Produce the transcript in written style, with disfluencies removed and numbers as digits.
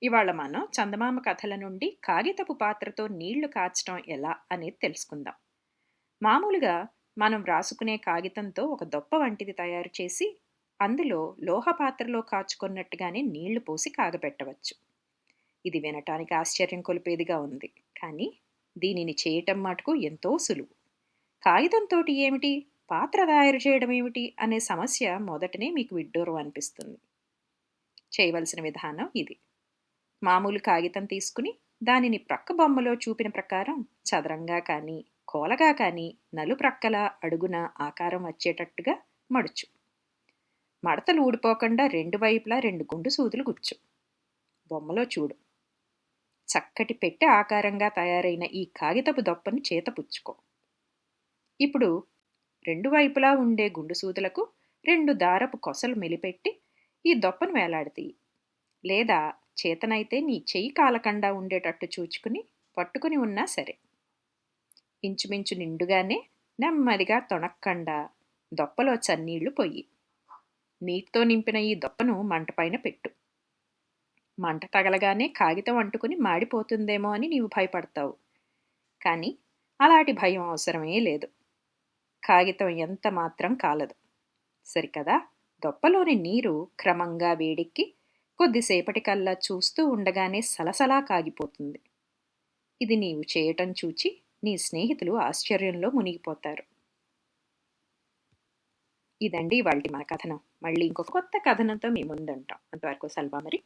ఇవాళ మనం చందమామ కథల నుండి కాగితపు పాత్రతో నీళ్లు కాచడం ఎలా అనేది తెలుసుకుందాం. మామూలుగా మనం వ్రాసుకునే కాగితంతో ఒక దొప్ప వంటిది తయారు చేసి అందులో లోహ పాత్రలో కాచుకున్నట్టుగానే నీళ్లు పోసి కాగబెట్టవచ్చు. ఇది వినటానికి ఆశ్చర్యం కొలిపేదిగా ఉంది, కానీ దీనిని చేయటం మటుకు ఎంతో సులువు. కాగితంతోటి ఏమిటి, పాత్ర తయారు చేయడం ఏమిటి అనే సమస్య మొదటనే మీకు విడ్డూరం అనిపిస్తుంది. చేయవలసిన విధానం ఇది. మామూలు కాగితం తీసుకుని దానిని ప్రక్క బొమ్మలో చూపిన ప్రకారం చదరంగా కానీ కోలగా కానీ నలుప్రక్కల అడుగున ఆకారం వచ్చేటట్టుగా మడుచు. మడతలు ఊడిపోకుండా రెండు వైపులా 2 గుండు సూదులు గుచ్చు. బొమ్మలో చూడు. చక్కటి పెట్టె ఆకారంగా తయారైన ఈ కాగితపు దొప్పని చేత పుచ్చుకో. ఇప్పుడు 2 వైపులా ఉండే గుండు సూదులకు 2 దారపు కొసలు మెలిపెట్టి ఈ దొప్పను వేలాడతీయి. లేదా చేతనైతే నీ చెయ్యి కాలకుండా ఉండేటట్టు చూచుకుని పట్టుకుని ఉన్నా సరే. ఇంచుమించు నిండుగానే నెమ్మదిగా తొణక్కండా దొప్పలో చన్నీళ్లు పొయ్యి. నీటితో నింపిన ఈ దొప్పను మంటపైన పెట్టు. మంట తగలగానే కాగితం అంటుకుని మాడిపోతుందేమో అని నీవు భయపడతావు. కానీ అలాంటి భయం అవసరమే లేదు. కాగితం ఎంత మాత్రం కాలదు. సరికదా, దొప్పలోని నీరు క్రమంగా వేడెక్కి కొద్దిసేపటికల్లా చూస్తూ ఉండగానే సలసలా కాగిపోతుంది. ఇది నీవు చేయటం చూచి నీ స్నేహితులు ఆశ్చర్యంలో మునిగిపోతారు. ఇదండి ఇవాల్టి మన కథనం. మళ్ళీ ఇంకొక కొత్త కథనంతో మీ ముందుంటాం. అంతవరకు సెలవు మరి.